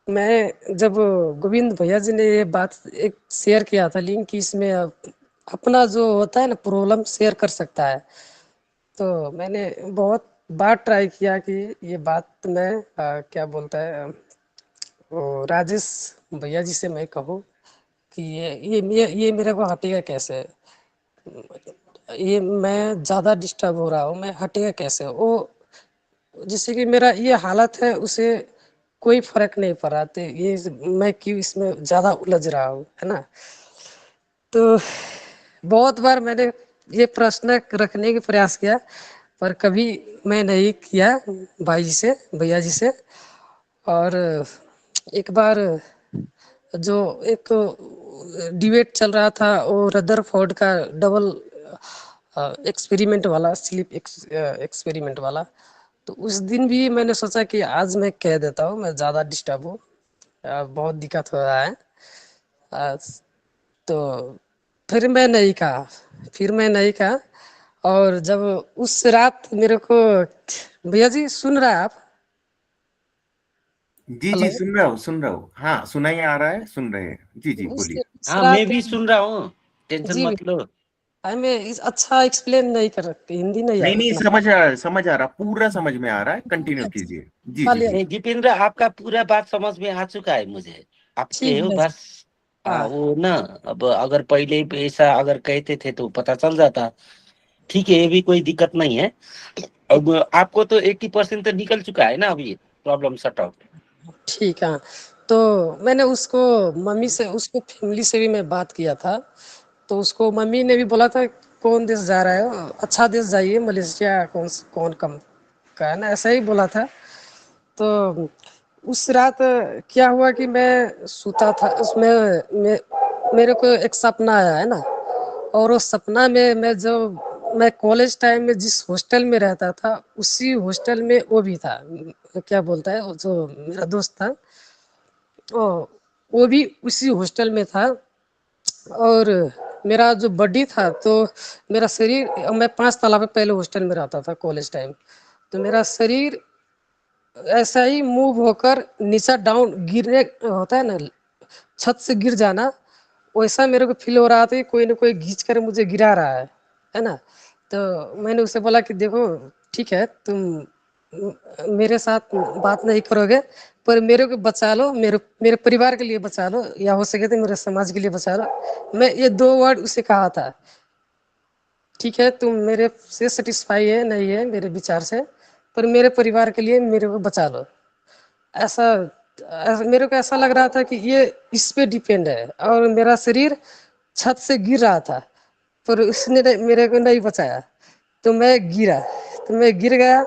[SPEAKER 6] मैं जब गोविंद भैया जी ने ये बात एक शेयर किया था लिंक, कि इसमें अपना जो होता है ना प्रॉब्लम शेयर कर सकता है। तो मैंने बहुत बार ट्राई किया कि ये बात मैं क्या बोलता है, वो राजेश भैया जी से मैं कहूँ कि ये मेरे को हटेगा कैसे, ये मैं ज़्यादा डिस्टर्ब हो रहा हूँ, मैं हटेगा कैसे। वो जिससे कि मेरा ये हालत है, उसे कोई फर्क नहीं पड़ रहा, तो ये मैं क्यों इसमें ज़्यादा उलझ रहा हूँ, है ना। तो बहुत बार मैंने ये प्रश्न रखने का प्रयास किया, पर कभी मैं नहीं किया भाई जी से, भैया जी से। और एक बार जो एक डिबेट चल रहा था वो रदरफोर्ड का डबल एक्सपेरिमेंट वाला स्लीप एक्सपेरिमेंट वाला। तो उस दिन भी मैंने सोचा कि आज मैं कह देता हूँ, मैं ज़्यादा डिस्टर्ब हूँ, बहुत दिक्कत हो रहा है। आ, तो फिर मैं नहीं कहा। और जब उस रात मेरे को, भैया जी सुन रहा है आप?
[SPEAKER 1] जी
[SPEAKER 6] हेलो।
[SPEAKER 1] जी, सुन रहा हूँ, हाँ सुनाई आ रहा है, सुन रहे हैं, जी जी
[SPEAKER 6] उस
[SPEAKER 1] बोलिए।
[SPEAKER 6] उस
[SPEAKER 5] हाँ मैं
[SPEAKER 6] रात
[SPEAKER 5] भी सुन रहा हूँ, टेंशन
[SPEAKER 6] जी
[SPEAKER 5] मत लो।
[SPEAKER 6] मैं अच्छा एक्सप्लेन नहीं कर सकती, हिंदी नहीं
[SPEAKER 1] नहीं नहीं,
[SPEAKER 6] उतना।
[SPEAKER 1] समझ आ रहा, पूरा समझ में आ रहा है, कंटिन्यू कीजिए। जी जी
[SPEAKER 6] चलिए
[SPEAKER 1] जी।
[SPEAKER 5] नहीं दीपेंद्र, आपका पूरा बात समझ में आ चुका है मुझे। आपके
[SPEAKER 6] ठीक
[SPEAKER 5] हो
[SPEAKER 6] है।
[SPEAKER 5] बस
[SPEAKER 6] हाँ
[SPEAKER 5] वो ना, अब अगर पहले ही ऐसा अगर कहते थे तो पता चल जाता। ठीक है, ये भी कोई दिक्कत नहीं है। अब आपको तो 80% तो निकल चुका है ना अभी, प्रॉब्लम सॉर्ट आउट।
[SPEAKER 6] ठीक है। तो मैंने उसको मम्मी से, उसको फैमिली से भी मैं बात किया था। तो उसको मम्मी ने भी बोला था कौन देश जा रहा है, अच्छा देश जाइए, मलेशिया कौन कौन कम का है ना, ऐसा ही बोला था। तो उस रात क्या हुआ कि मैं सूता था, उसमें मेरे को एक सपना आया है ना। और वो सपना में मैं कॉलेज टाइम में जिस हॉस्टल में रहता था उसी हॉस्टल में वो भी था, क्या बोलता है वो जो मेरा दोस्त था, ओ, वो भी उसी हॉस्टल में था। और मेरा जो बॉडी था, तो मेरा शरीर, मैं 5 साल पे पहले हॉस्टल में रहता था कॉलेज टाइम। तो मेरा शरीर ऐसा ही मूव होकर नीचा डाउन गिरने होता है ना, छत से गिर जाना, वैसा मेरे को फील हो रहा था कि कोई ना कोई खींच कर मुझे गिरा रहा है ना। तो मैंने उसे बोला कि देखो ठीक है, तुम मेरे साथ बात नहीं करोगे, पर मेरे को बचा लो, मेरे परिवार के लिए बचा लो, या हो सके तो मेरे समाज के लिए बचा लो। मैं ये 2 वर्ड उसे कहा था। ठीक है, तुम मेरे से सेटिस्फाई है नहीं है मेरे विचार से, पर मेरे परिवार के लिए मेरे को बचा लो। ऐसा मेरे को ऐसा लग रहा था कि ये इस पे डिपेंड है, और मेरा शरीर छत से गिर रहा था, पर उसने मेरे को नहीं बचाया। तो मैं गिरा, तो मैं गिर गया।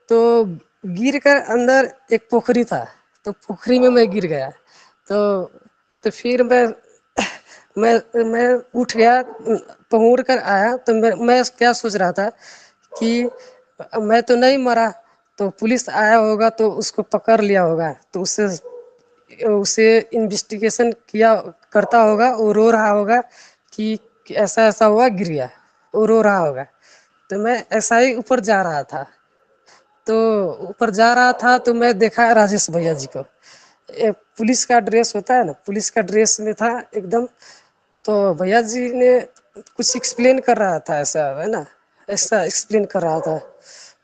[SPEAKER 6] तो गिर कर अंदर एक पोखरी था, तो पोखरी में मैं गिर गया। तो तो फिर मैं उठ गया, पहुँच कर आया। तो मैं क्या सोच रहा था कि मैं तो नहीं मरा, तो पुलिस आया होगा तो उसको पकड़ लिया होगा, तो उससे उसे इन्वेस्टिगेशन किया करता होगा, वो रो रहा होगा कि ऐसा ऐसा हुआ, गिर गया, वो रो रहा होगा। तो मैं ऐसा ही ऊपर जा रहा था। तो ऊपर जा रहा था तो मैं देखा राजेश भैया जी को, पुलिस का ड्रेस होता है ना, पुलिस का ड्रेस में था एकदम। तो भैया जी ने कुछ एक्सप्लेन कर रहा था, ऐसा है ना, ऐसा एक्सप्लेन कर रहा था।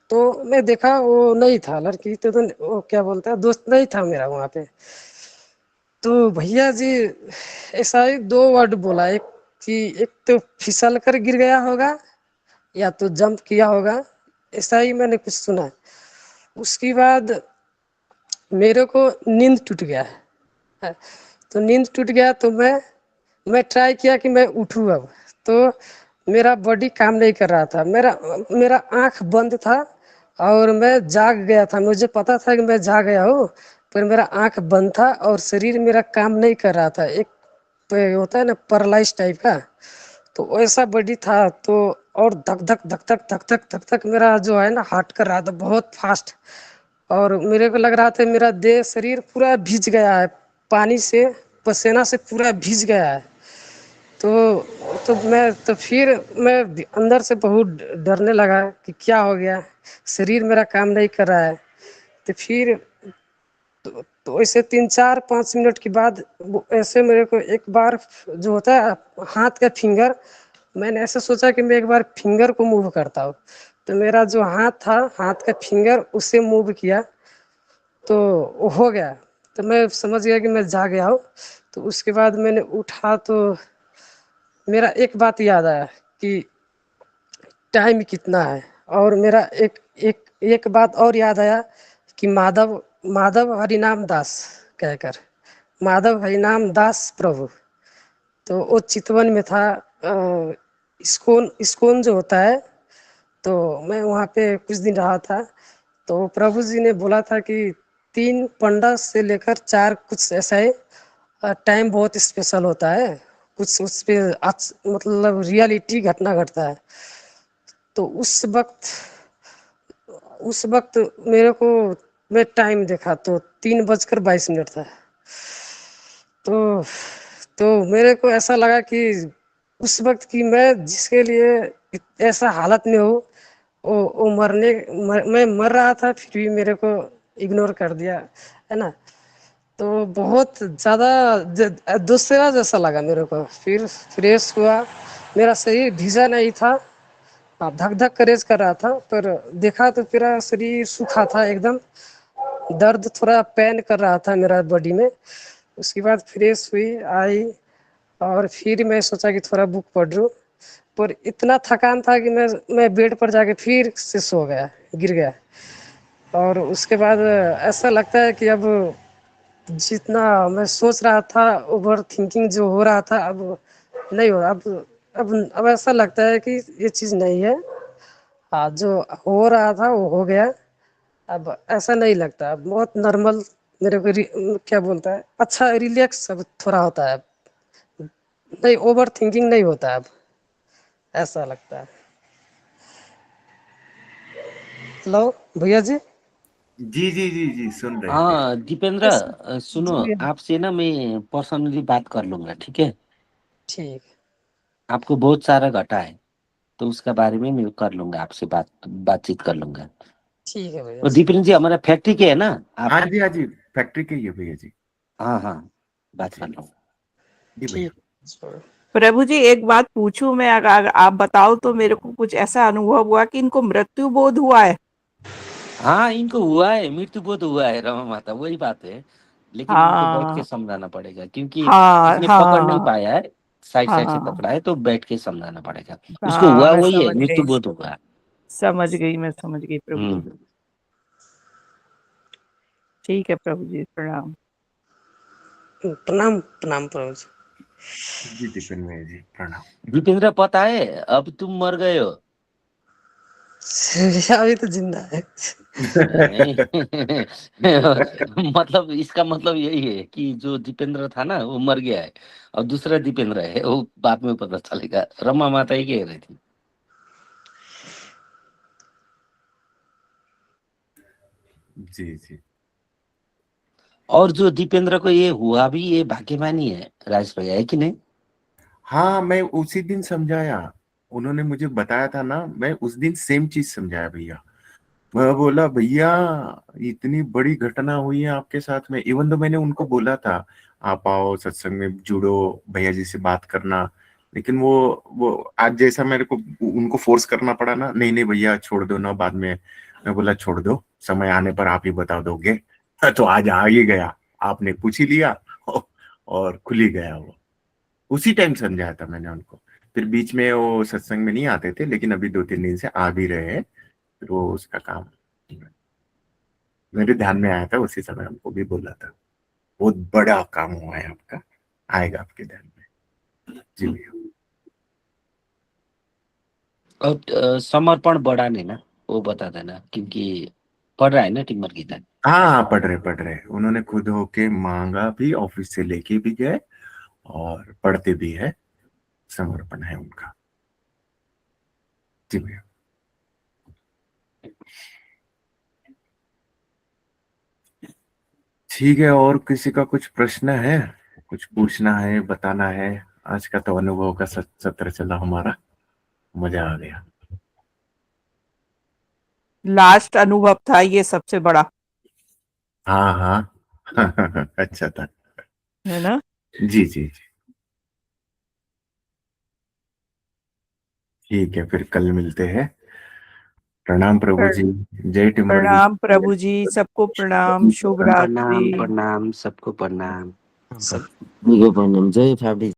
[SPEAKER 6] तो मैं देखा वो नहीं था लड़की, तो वो क्या बोलता है, दोस्त नहीं था मेरा वहाँ पे। तो भैया जी ऐसा ही 2 वर्ड बोला, एक कि एक तो फिसल कर गिर गया होगा, या तो जंप किया होगा, ऐसा ही मैंने कुछ सुना। उसके बाद मेरे को नींद टूट गया है। तो नींद टूट गया तो मैं ट्राई किया कि मैं उठूँ अब। तो मेरा बॉडी काम नहीं कर रहा था, मेरा मेरा आँख बंद था, और मैं जाग गया था, मुझे पता था कि मैं जाग गया हूँ, पर मेरा आँख बंद था और शरीर मेरा काम नहीं कर रहा था, एक होता है ना पैरालाइज टाइप का, तो वैसा बॉडी था। तो और धक धक धक धक धक धक धक धक मेरा जो है ना हार्ट कर रहा था बहुत फास्ट। और मेरे को लग रहा था मेरा देह शरीर पूरा भीज गया है, पानी से, पसीना से पूरा भीज गया है। तो फिर मैं अंदर से बहुत डरने लगा कि क्या हो गया, शरीर मेरा काम नहीं कर रहा है। तो फिर तो ऐसे 3 4 5 मिनट के बाद ऐसे मेरे को एक बार जो होता है हाथ का फिंगर, मैंने ऐसे सोचा कि मैं एक बार फिंगर को मूव करता हूँ। तो मेरा जो हाथ था, हाथ का फिंगर उसे मूव किया, तो वो हो गया। तो मैं समझ गया कि मैं जा गया हूँ। तो उसके बाद मैंने उठा तो मेरा एक बात याद आया कि टाइम कितना है। और मेरा एक एक एक बात और याद आया कि माधव माधव हरिनाम दास कहकर, माधव हरिनाम दास प्रभु, तो वो चितवन में था। इस्कॉन इस्कॉन जो होता है, तो मैं वहाँ पे कुछ दिन रहा था। तो प्रभु जी ने बोला था कि 3 पंडा से लेकर 4 कुछ ऐसा है, टाइम बहुत स्पेशल होता है, कुछ उस पे मतलब रियलिटी घटना घटता है। तो उस वक्त मेरे को, मैं टाइम देखा तो 3:22 था। तो मेरे को ऐसा लगा कि उस वक्त की मैं जिसके लिए ऐसा हालत में हूँ, वो मैं मर रहा था, फिर भी मेरे को इग्नोर कर दिया, है ना। तो बहुत ज़्यादा दूसरा जैसा लगा मेरे को। फिर फ्रेश हुआ, मेरा शरीर भीजा नहीं था, धक धक करेज कर रहा था, पर देखा तो मेरा शरीर सूखा था एकदम, दर्द थोड़ा पेन कर रहा था मेरा बॉडी में। उसके बाद फ्रेश हुई, आई, और फिर मैं सोचा कि थोड़ा बुक पढ़ लूँ, पर इतना थकान था कि मैं बेड पर जाके फिर से सो गया, गिर गया। और उसके बाद ऐसा लगता है कि अब जितना मैं सोच रहा था, ओवर थिंकिंग जो हो रहा था, अब नहीं हो रहा। अब ऐसा लगता है कि ये चीज़ नहीं है। हाँ, जो हो रहा था वो हो गया, अब ऐसा नहीं लगता। अब बहुत नॉर्मल मेरे को क्या बोलता है, अच्छा रिलैक्स अब थोड़ा होता है, नहीं ओवर थिंकिंग नहीं होता है, अब ऐसा लगता है। हेलो भैया जी।
[SPEAKER 1] जी जी जी जी, सुन रहे थे।
[SPEAKER 5] हाँ दीपेंद्र, सुनो,
[SPEAKER 6] जी भैया,
[SPEAKER 5] आपसे ना मैं पर्सनली बात कर लूंगा, ठीक है?
[SPEAKER 6] ठीक
[SPEAKER 5] आपको बहुत सारा घटा है, तो उसका बारे में मैं कर लूंगा, आपसे बातचीत कर लूंगा।
[SPEAKER 6] ठीक है भैया
[SPEAKER 5] और
[SPEAKER 6] जी।
[SPEAKER 5] दीपेंद्र जी, हमारा फैक्ट्री के है ना आप?
[SPEAKER 1] हाँ जी हाँ जी, फैक्ट्री के ही है भैया जी।
[SPEAKER 5] हाँ हाँ, बात कर
[SPEAKER 1] जी
[SPEAKER 5] लूंगा।
[SPEAKER 1] जी भैया।
[SPEAKER 6] ठीक।
[SPEAKER 4] प्रभु जी, एक बात पूछूं मैं, अगर आप बताओ तो। मेरे को कुछ ऐसा अनुभव हुआ कि इनको मृत्यु बोध हुआ है।
[SPEAKER 5] हाँ, इनको हुआ है, मृत्यु बोध हुआ है रमा माता, वही बात है। लेकिन इनको बैठ के
[SPEAKER 4] हाँ
[SPEAKER 5] समझाना पड़ेगा, क्योंकि
[SPEAKER 4] हाँ
[SPEAKER 5] इसने पकड़ नहीं
[SPEAKER 4] हाँ
[SPEAKER 5] पाया है, साइड साइड से
[SPEAKER 4] हाँ
[SPEAKER 5] पकड़ा है, तो बैठ के समझाना पड़ेगा। उसको
[SPEAKER 4] हाँ,
[SPEAKER 5] हुआ
[SPEAKER 4] मैं
[SPEAKER 5] वही है,
[SPEAKER 4] समझ
[SPEAKER 5] मृत्यु
[SPEAKER 4] गई,
[SPEAKER 5] बोध हुआ है।
[SPEAKER 4] मैं समझ गई प्रभु जी।
[SPEAKER 5] हम्म।
[SPEAKER 4] ठीक है प्रभु जी, प्रणाम।
[SPEAKER 6] प्रणाम प्रणाम प्रभु जी।
[SPEAKER 1] जी दीपेन भैया जी, प्रणाम।
[SPEAKER 5] दीपेंद्र, पता है अब तुम मर गए हो।
[SPEAKER 6] अभी तो जिंदा है।
[SPEAKER 5] नहीं मतलब इसका मतलब यही है कि जो दीपेंद्र था ना, वो मर गया है, और दूसरा दीपेंद्र है, वो बाद में पता चलेगा। रमा माता ही कह रही थी।
[SPEAKER 1] जी जी।
[SPEAKER 5] और जो दीपेंद्र को ये हुआ भी, ये भाग्यवानी है राजेश भैया, है कि नहीं?
[SPEAKER 1] हाँ, मैं उसी दिन समझाया, उन्होंने मुझे बताया था ना, मैं उस दिन सेम चीज समझाया भैया। मैं बोला भैया, इतनी बड़ी घटना हुई है आपके साथ में। इवन तो मैंने उनको बोला था आप आओ सत्संग में जुड़ो, भैया जी से बात करना, लेकिन वो आज जैसा मेरे को उनको फोर्स करना पड़ा ना, नहीं नहीं भैया छोड़ दो ना बाद में। मैं बोला छोड़ दो, समय आने पर आप ही बता दोगे। तो आज आ ही गया, आपने पूछ ही लिया और खुल ही गया वो। उसी टाइम समझाया था मैंने उनको। फिर बीच में वो सत्संग में नहीं आते थे, लेकिन अभी 2-3 दिन से आ भी रहे हैं। फिर वो उसका काम मेरे ध्यान में आया था, उसी समय हमको भी बोला था बहुत बड़ा काम हुआ है आपका, आएगा आपके ध्यान में। जी भैया।
[SPEAKER 5] और समर्पण बढ़ा नहीं ना, वो बता देना, क्योंकि पढ़ रहा है ना टिम्बर गीता।
[SPEAKER 1] हाँ, पढ़ रहे उन्होंने खुद होके मांगा भी, ऑफिस से लेके भी गए और पढ़ते भी है। समर्पण है उनका। जी भैया। ठीक है, और किसी का कुछ प्रश्न है, कुछ पूछना है, बताना है? आज का तो अनुभव का सत्र चला हमारा, मजा आ गया।
[SPEAKER 4] लास्ट अनुभव था ये सबसे बड़ा,
[SPEAKER 1] हाँ हाँ अच्छा था।
[SPEAKER 4] है ना?
[SPEAKER 1] जी जी जी। ठीक है, फिर कल मिलते हैं। प्रणाम प्रभु जी। जय टिम्बर जी।
[SPEAKER 4] प्रणाम प्रभु जी, सबको प्रणाम, शुभ रात्रि।
[SPEAKER 5] प्रणाम प्रणाम, सबको प्रणाम।
[SPEAKER 6] सब
[SPEAKER 3] जय फाबड़ी।